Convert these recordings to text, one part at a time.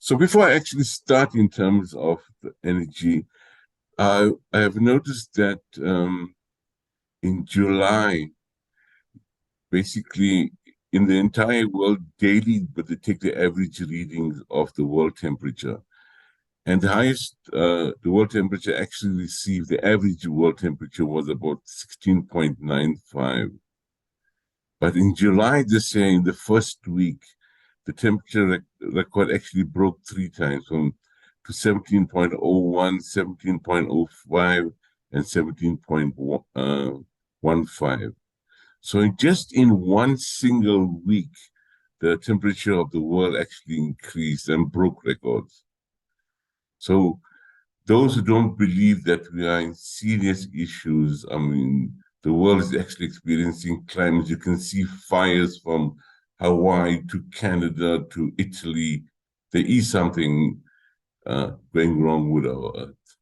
So before I actually start in terms of the energy, I have noticed that in July, basically in the entire world daily, but they take the average readings of the world temperature. And the highest, the world temperature actually received, the average world temperature was about 16.95. But in July this year, in the first week, the temperature record actually broke 3 times from to 17.01, 17.05, and 17.15. So just in one single week, the temperature of the world actually increased and broke records. So those who don't believe that we are in serious issues, I mean, the world is actually experiencing climate. You can see fires from Hawaii to Canada to Italy. There is something going wrong with our Earth.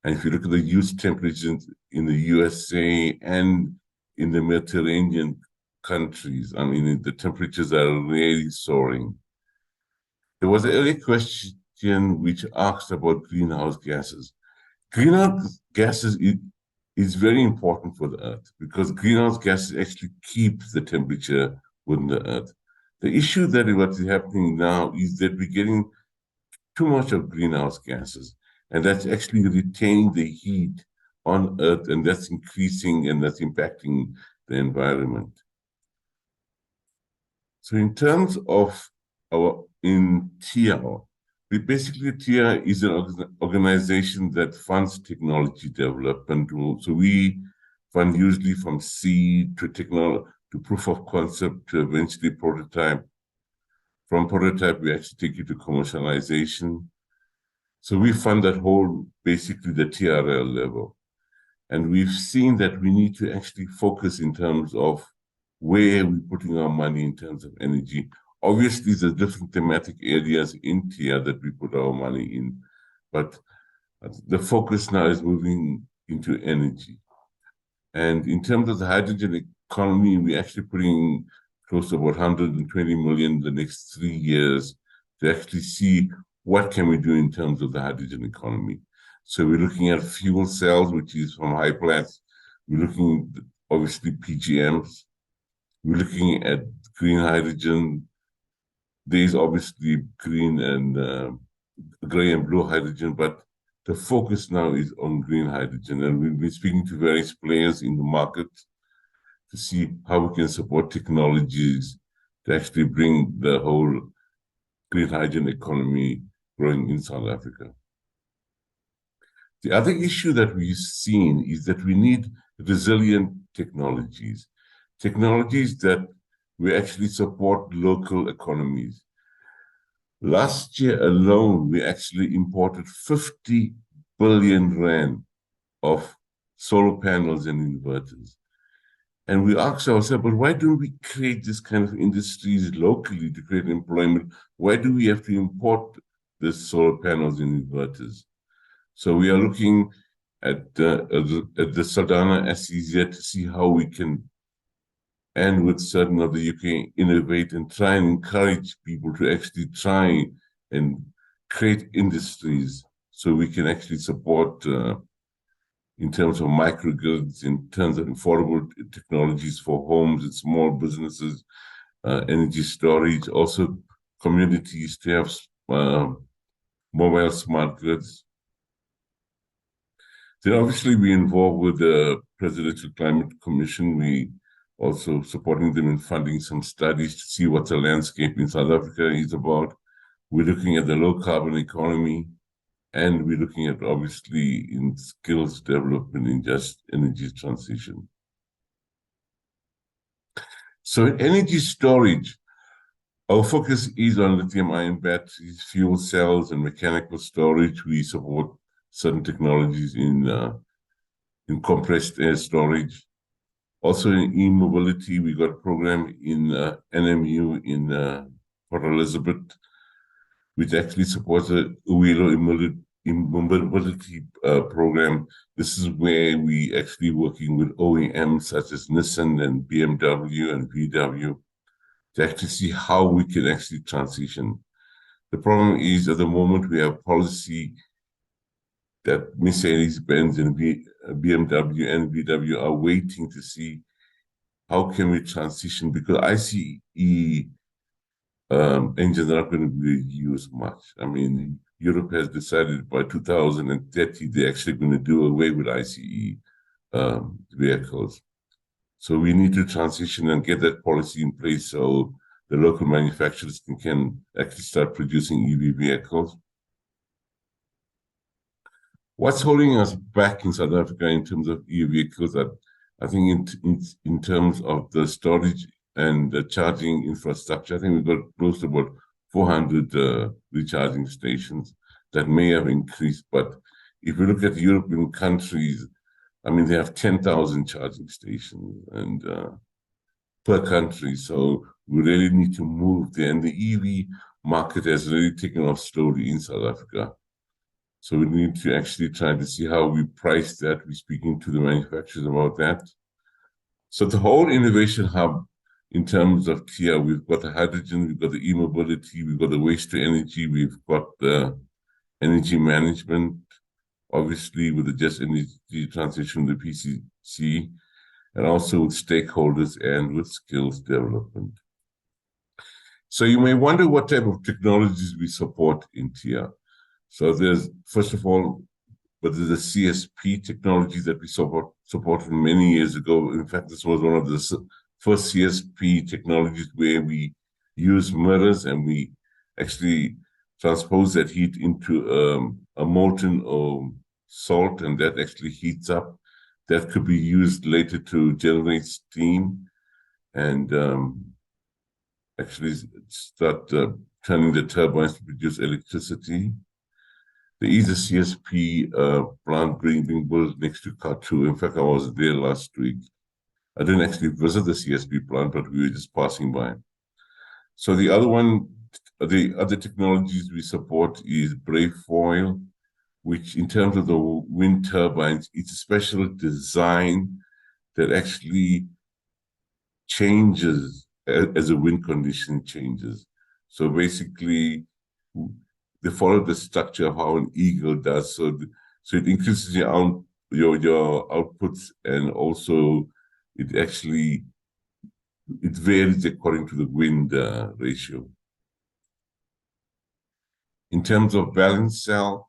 And if you look at the use temperatures in the USA and in the Mediterranean countries, I mean, the temperatures are really soaring. There was an earlier question which asked about greenhouse gases. Greenhouse gases is very important for the Earth because greenhouse gases actually keep the temperature within the Earth. The issue that what is happening now is that we're getting too much of greenhouse gases, and that's actually retaining the heat on Earth, and that's increasing and that's impacting the environment. So in terms of in TIA, TIA is an organization that funds technology development. So we fund usually from seed to technology to proof of concept to eventually prototype. From prototype, we actually take it to commercialization. So we fund that whole, basically the TRL level. And we've seen that we need to actually focus in terms of where we're putting our money in terms of energy. Obviously, there's different thematic areas in TIA that we put our money in, but the focus now is moving into energy. And in terms of the hydrogen economy, we're actually putting close to about 120 million the next 3 years to actually see what can we do in terms of the hydrogen economy. So we're looking at fuel cells, which is from Hyplats. We're looking at, obviously, PGMs. We're looking at green hydrogen. There's obviously green and gray and blue hydrogen, but the focus now is on green hydrogen. And we've been speaking to various players in the market to see how we can support technologies to actually bring the whole green hydrogen economy growing in South Africa. The other issue that we've seen is that we need resilient technologies that will actually support local economies. Last year alone, we actually imported 50 billion rand of solar panels and inverters. And we asked ourselves, but why don't we create this kind of industries locally to create employment? Why do we have to import the solar panels and inverters? So we are looking at the Saldanha SEZ to see how we can, and with certain of the UK, innovate and try and encourage people to actually try and create industries so we can actually support in terms of microgrids, in terms of affordable technologies for homes and small businesses, energy storage, also communities to have mobile smart grids. Then obviously we involved with the Presidential Climate Commission. We also supporting them in funding some studies to see what the landscape in South Africa is about. We're looking at the low carbon economy, and we're looking at obviously in skills development in just energy transition. So in energy storage, our focus is on lithium-ion batteries, fuel cells, and mechanical storage. We support certain technologies in compressed air storage. Also in e-mobility, we got a program in NMU in Port Elizabeth, which actually supports a wheeler mobility program. This is where we actually working with OEMs such as Nissan and BMW and VW to actually see how we can actually transition. The problem is at the moment we have policy that Mercedes-Benz and BMW and VW are waiting to see how can we transition, because ICE engines are not going to be used much. I mean, Europe has decided by 2030 they're actually going to do away with ICE vehicles. So we need to transition and get that policy in place so the local manufacturers can actually start producing EV vehicles. What's holding us back in South Africa in terms of EV vehicles? I think in terms of the storage and the charging infrastructure, I think we've got close to about 400 recharging stations. That may have increased, but if you look at European countries, I mean, they have 10,000 charging stations and per country. So we really need to move there. And the EV market has really taken off slowly in South Africa. So we need to actually try to see how we price that. We're speaking to the manufacturers about that. So the whole innovation hub in terms of TIA, we've got the hydrogen, we've got the e-mobility, we've got the waste to energy, we've got the energy management, obviously with the just energy transition, the PCC, and also with stakeholders and with skills development. So you may wonder what type of technologies we support in TIA. So there's, first of all, but there's a CSP technology that we supported many years ago. In fact, this was one of the first CSP technologies where we use mirrors and we actually transpose that heat into a molten salt, and that actually heats up. That could be used later to generate steam and actually start turning the turbines to produce electricity. There is a CSP plant being built next to Katu. In fact, I was there last week. I didn't actually visit the CSP plant, but we were just passing by. So the other technologies we support is brave foil, which in terms of the wind turbines, it's a special design that actually changes as the wind condition changes. So basically, they follow the structure of how an eagle does. So it increases your outputs, and also it varies according to the wind ratio. In terms of balance cell,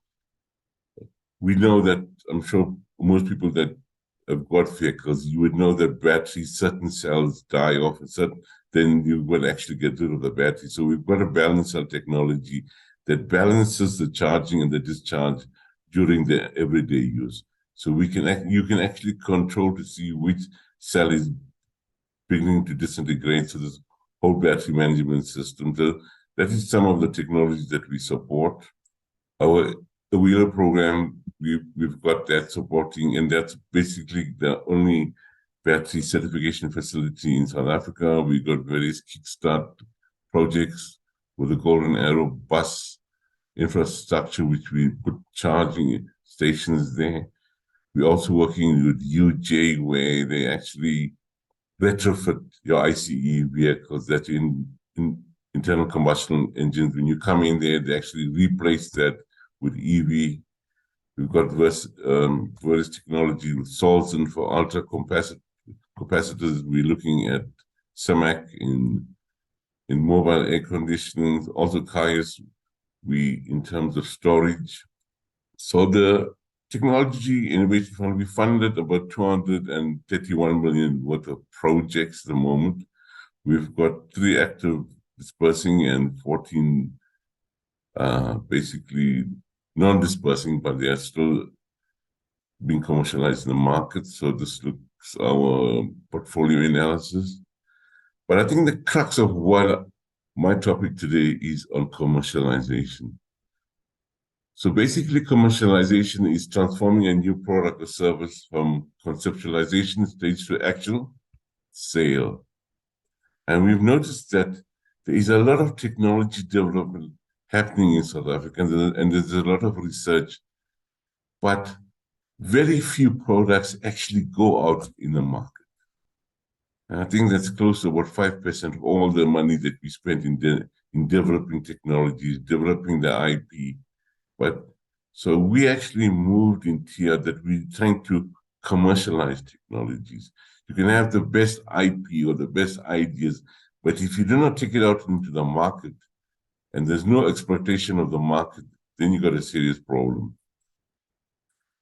we know that, I'm sure most people that have got vehicles, you would know that batteries, certain cells die off, then you will actually get rid of the battery. So we've got a balance cell technology that balances the charging and the discharge during the everyday use. So you can actually control to see which cell is beginning to disintegrate. So this whole battery management system. So that is some of the technologies that we support. The Wheeler program, we've got that supporting, and that's basically the only battery certification facility in South Africa. We got various kickstart projects with the Golden Arrow bus infrastructure, which we put charging stations there. We're also working with UJ, where they actually retrofit your ICE vehicles that in internal combustion engines. When you come in there, they actually replace that with EV. We've got various technology with Solzen for ultra capacitors. We're looking at SAMAC in mobile air conditioning, also Caius, in terms of storage. So the Technology Innovation Fund, we funded about 231 million worth of projects at the moment. We've got 3 active dispersing and 14 basically non-dispersing, but they are still being commercialized in the market. So this looks our portfolio analysis. But I think the crux of what my topic today is on commercialization. So basically, commercialization is transforming a new product or service from conceptualization stage to actual sale. And we've noticed that there is a lot of technology development happening in South Africa, and there's a lot of research, but very few products actually go out in the market. And I think that's close to about 5% of all the money that we spend in in developing technologies, developing the IP. But so we actually moved in here that we're trying to commercialize technologies. You can have the best IP or the best ideas, but if you do not take it out into the market and there's no exploitation of the market, then you got a serious problem.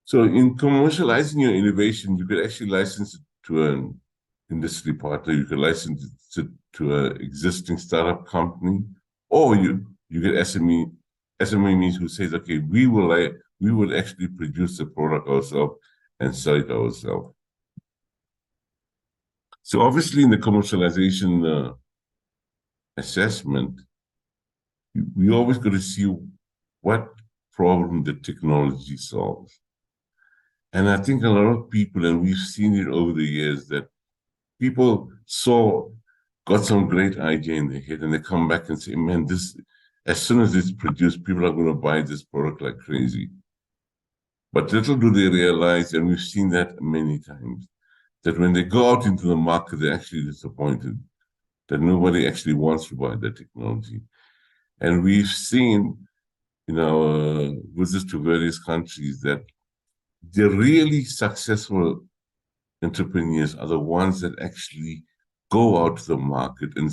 So in commercializing your innovation, you could actually license it to an industry partner, you could license it to an existing startup company, or you get SMEs who says, okay, we would actually produce the product ourselves and sell it ourselves. So obviously in the commercialization assessment, we always got to see what problem the technology solves. And I think a lot of people, and we've seen it over the years, that people got some great idea in their head, and they come back and say, man, this, as soon as it's produced, people are going to buy this product like crazy. But little do they realize, and we've seen that many times, that when they go out into the market, they're actually disappointed that nobody actually wants to buy the technology. And we've seen in our visits to various countries that the really successful entrepreneurs are the ones that actually go out to the market and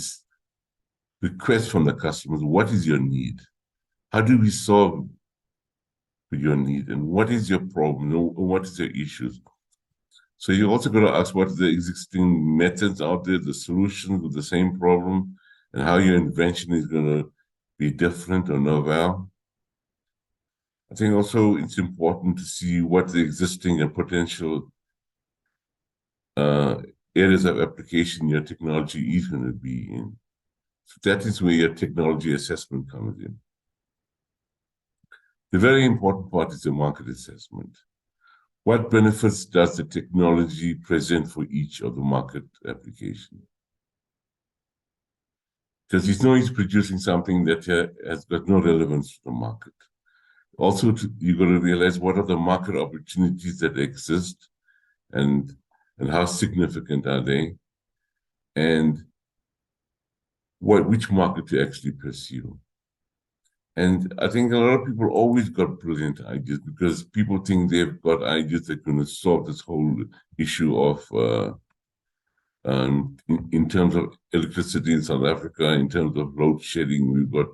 request from the customers, what is your need? How do we solve your need? And what is your problem? What is your issues? So you also got to ask what are the existing methods out there, the solutions with the same problem, and how your invention is going to be different or novel. I think also it's important to see what the existing and potential areas of application your technology is going to be in. So that is where your technology assessment comes in. The very important part is the market assessment. What benefits does the technology present for each of the market application? Because it's no use producing something that has got no relevance to the market. Also, you've got to realize what are the market opportunities that exist and how significant are they, and which market to actually pursue. And I think a lot of people always got brilliant ideas because people think they've got ideas that are going to solve this whole issue of, in terms of electricity in South Africa, in terms of load shedding, we've got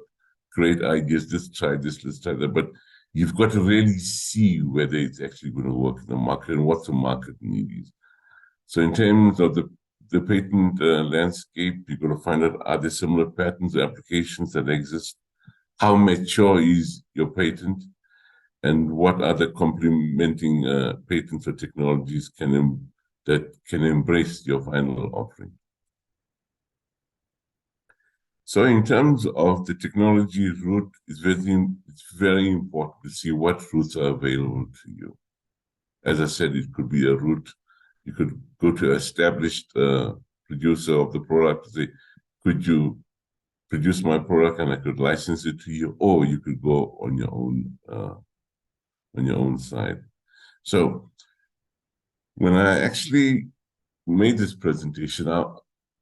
great ideas. Let's try this, let's try that. But you've got to really see whether it's actually going to work in the market and what the market need is. So in terms of the patent landscape, you've got to find out, are there similar patents or applications that exist? How mature is your patent? And what other complementing patents or technologies that can embrace your final offering? So in terms of the technology route, it's very important to see what routes are available to you. As I said, it could be a route. You could go to an established producer of the product and say, could you produce my product and I could license it to you, or you could go on your own side. So when I actually made this presentation,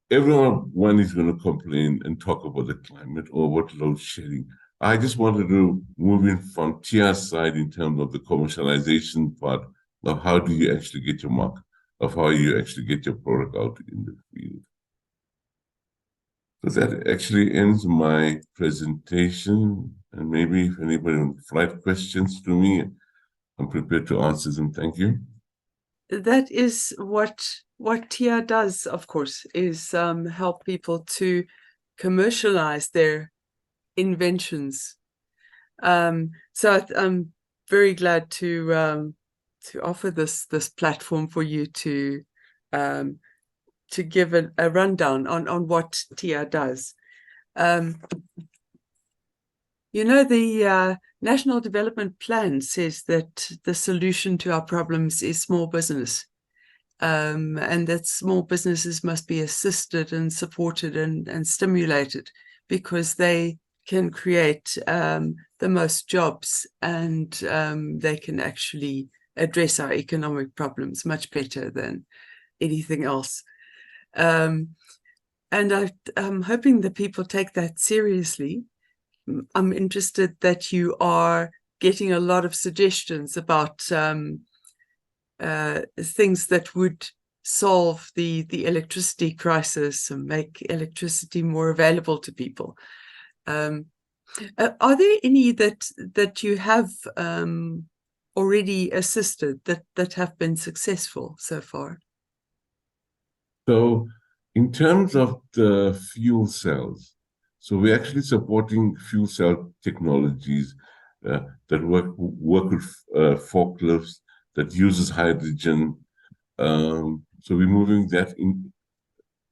everyone is going to complain and talk about the climate or about load shedding. I just wanted to move in from TIA's side in terms of the commercialization part of how do you actually get your market, of how you actually get your product out in the field. So that actually ends my presentation. And maybe if anybody wants to write questions to me, I'm prepared to answer them. Thank you. That is what TIA does, of course, is help people to commercialize their inventions. So I'm very glad to offer this platform for you to give a rundown on what TIA does. You know, the National Development Plan says that the solution to our problems is small business, and that small businesses must be assisted and supported and stimulated because they can create the most jobs, and they can actually address our economic problems much better than anything else. And I'm hoping that people take that seriously. I'm interested that you are getting a lot of suggestions about things that would solve the electricity crisis and make electricity more available to people. Are there any that you have already assisted that have been successful so far? So in terms of the fuel cells, so we're actually supporting fuel cell technologies that work with forklifts that uses hydrogen. So we're moving that in,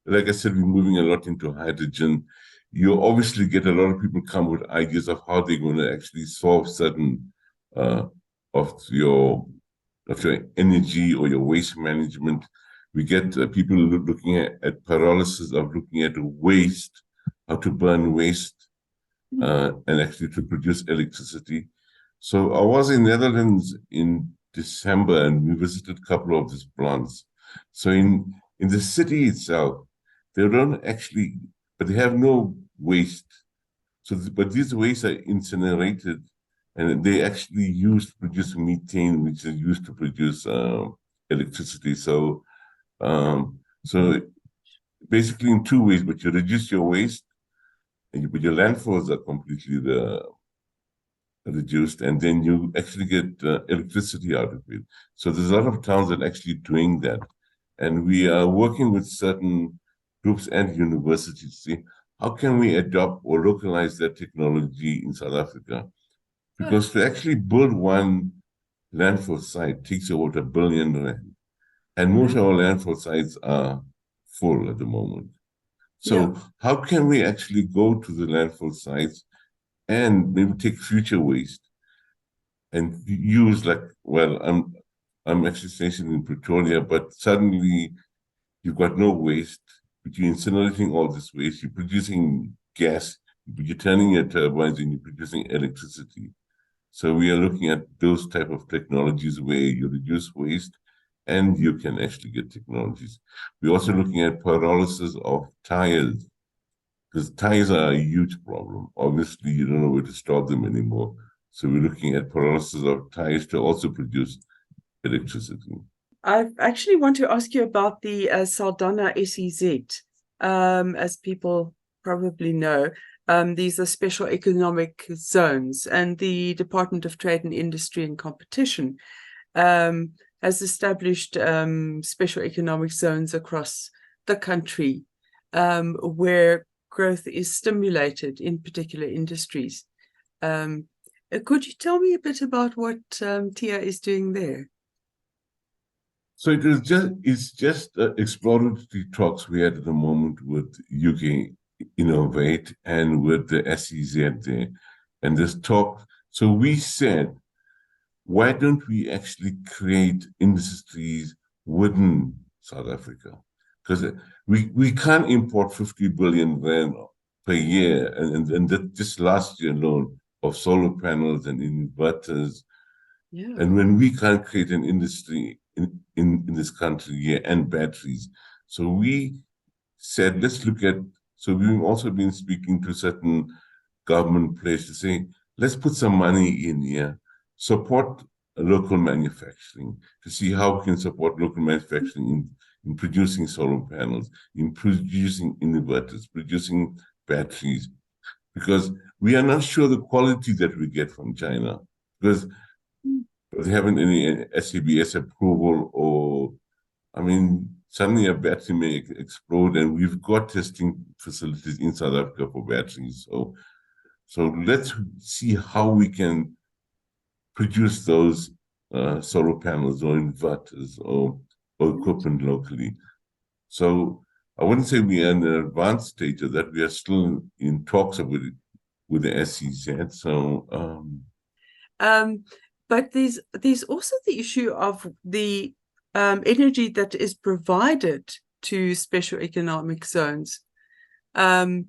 like I said, we're moving a lot into hydrogen. You obviously get a lot of people come with ideas of how they're going to actually solve certain uh, of your energy or your waste management. We get people looking at paralysis of looking at waste, how to burn waste, and actually to produce electricity. So I was in Netherlands in December and we visited a couple of these plants. So in the city itself, they don't actually, but they have no waste. So, but these wastes are incinerated, and they actually used to produce methane, which is used to produce electricity. So basically in two ways, but you reduce your waste, but your landfills are completely reduced, and then you actually get electricity out of it. So there's a lot of towns that are actually doing that. And we are working with certain groups and universities to see how can we adopt or localize that technology in South Africa. Because to actually build one landfill site takes about R1 billion. And most of our landfill sites are full at the moment. So how can we actually go to the landfill sites and maybe take future waste and use like, well, I'm actually stationed in Pretoria, but suddenly you've got no waste, but you're incinerating all this waste, you're producing gas, you're turning your turbines and you're producing electricity. So we are looking at those type of technologies where you reduce waste and you can actually get technologies. We're also looking at pyrolysis of tires, because tires are a huge problem. Obviously, you don't know where to store them anymore. So we're looking at pyrolysis of tires to also produce electricity. I actually want to ask you about the Saldanha SEZ. As people probably know, these are special economic zones, and the Department of Trade and Industry and Competition has established special economic zones across the country where growth is stimulated in particular industries. Could you tell me a bit about what TIA is doing there? So it's just exploratory talks we had at the moment with UK Innovate and with the SEZ there. And this talk, so we said, why don't we actually create industries within South Africa? Because we can't import 50 billion rand per year. And that just last year alone of solar panels and inverters. Yeah. And when we can't create an industry in this country here and batteries. So we said, let's look at, so we've also been speaking to certain government places saying, let's put some money in here, support local manufacturing to see how we can support local manufacturing in producing solar panels, in producing inverters, producing batteries, because we are not sure the quality that we get from China, because they haven't any SABS approval, or, I mean, suddenly a battery may explode, and we've got testing facilities in South Africa for batteries. So let's see how we can produce those solar panels or inverters or equipment locally. So I wouldn't say we are in an advanced stage of that. We are still in talks with the SEZ. But there's also the issue of the energy that is provided to special economic zones. Do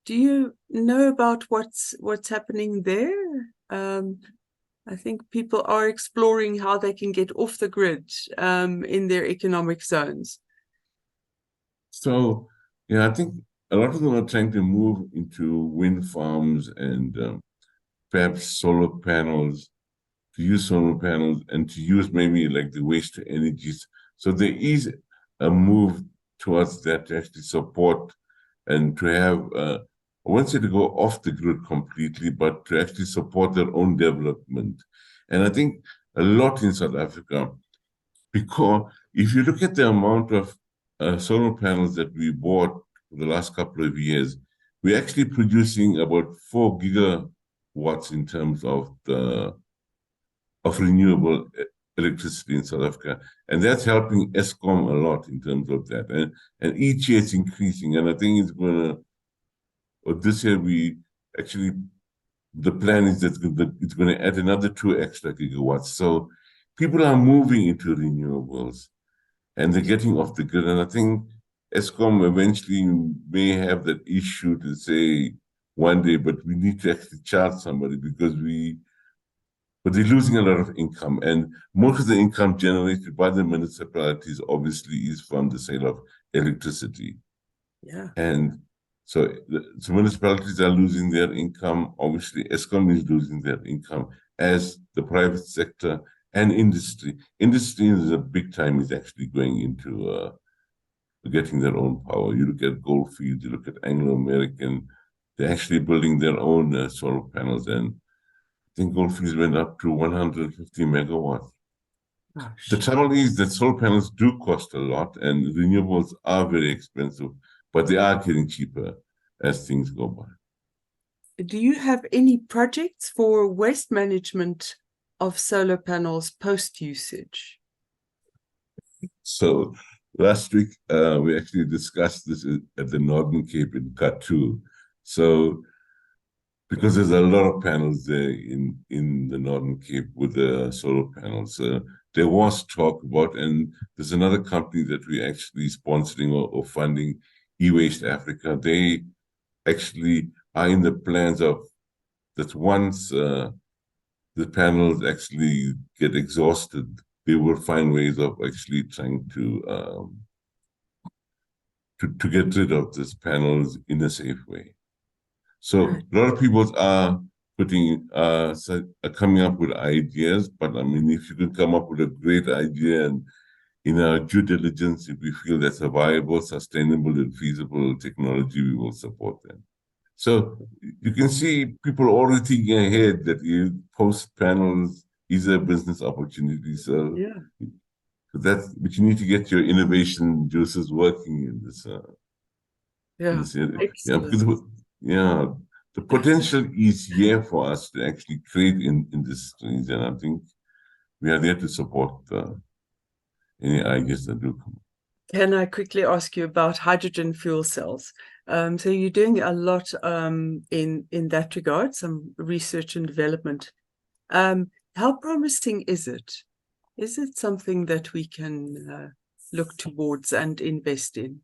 you know about what's happening there? I think people are exploring how they can get off the grid in their economic zones. So Yeah, I think a lot of them are trying to move into wind farms and perhaps solar panels, to use solar panels and to use maybe like the waste to energies. So there is a move towards that to actually support and to have, I won't say to go off the grid completely, but to actually support their own development. And I think a lot in South Africa, because if you look at the amount of solar panels that we bought for the last couple of years, we're actually producing about 4 gigawatts in terms of the renewable electricity in South Africa. And that's helping ESCOM a lot in terms of that. And each year it's increasing. And I think it's going to, or this year we actually, the plan is that it's going to add another 2 extra gigawatts. So people are moving into renewables and they're getting off the grid. And I think ESCOM eventually may have that issue to say one day, but we need to actually charge somebody because but they're losing a lot of income. And most of the income generated by the municipalities obviously is from the sale of electricity. Yeah. And so the municipalities are losing their income. Obviously, ESCOM is losing their income as the private sector and industry. Industry is a big time is actually going into getting their own power. You look at Goldfields, you look at Anglo American, they're actually building their own solar panels. And I think Goldfields went up to 150 megawatts. Gosh. The trouble is that solar panels do cost a lot and renewables are very expensive, but they are getting cheaper as things go by. Do you have any projects for waste management of solar panels post-usage? So last week, we actually discussed this at the Northern Cape in Katu. So because there's a lot of panels there in the Northern Cape with the solar panels, there was talk about, and there's another company that we're actually sponsoring or funding, E-Waste Africa. They actually are in the plans of that once the panels actually get exhausted, they will find ways of actually trying to get rid of these panels in a safe way. So a lot of people are coming up with ideas, but I mean, if you can come up with a great idea and in our due diligence, if we feel that's a viable, sustainable, and feasible technology, we will support them. So you can see people already thinking ahead that you post panels is a business opportunity. So yeah, but you need to get your innovation juices working in this. yeah, Yeah, excellent. because the potential is here for us to actually create industries, and I think we are there to support any ideas that do come. Can I quickly ask you about hydrogen fuel cells? So you're doing a lot in that regard, some research and development. How promising is it? Is it something that we can look towards and invest in?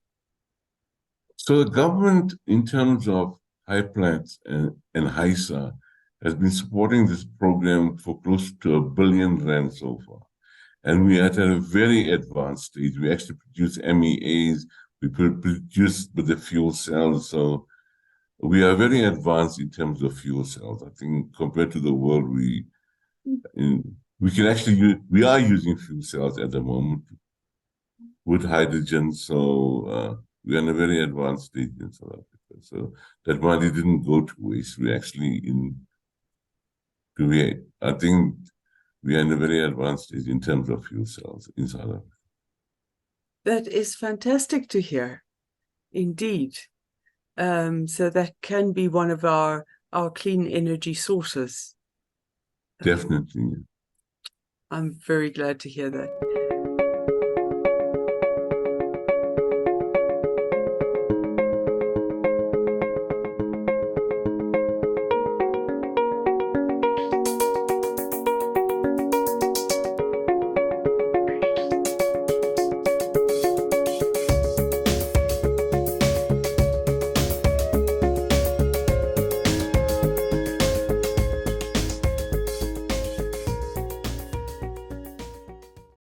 So the government, in terms of HIPLAT and HISA, has been supporting this program for close to R1 billion so far. And we are at a very advanced stage. We actually produce MEAs, we produce with the fuel cells. So we are very advanced in terms of fuel cells. I think compared to the world, we can actually we are using fuel cells at the moment with hydrogen. So we are in a very advanced stage in South Africa. So that money didn't go to waste. We actually I think we are in a very advanced stage in terms of fuel cells in South Africa. That is fantastic to hear, indeed. So that can be one of our clean energy sources. Definitely. I'm very glad to hear that.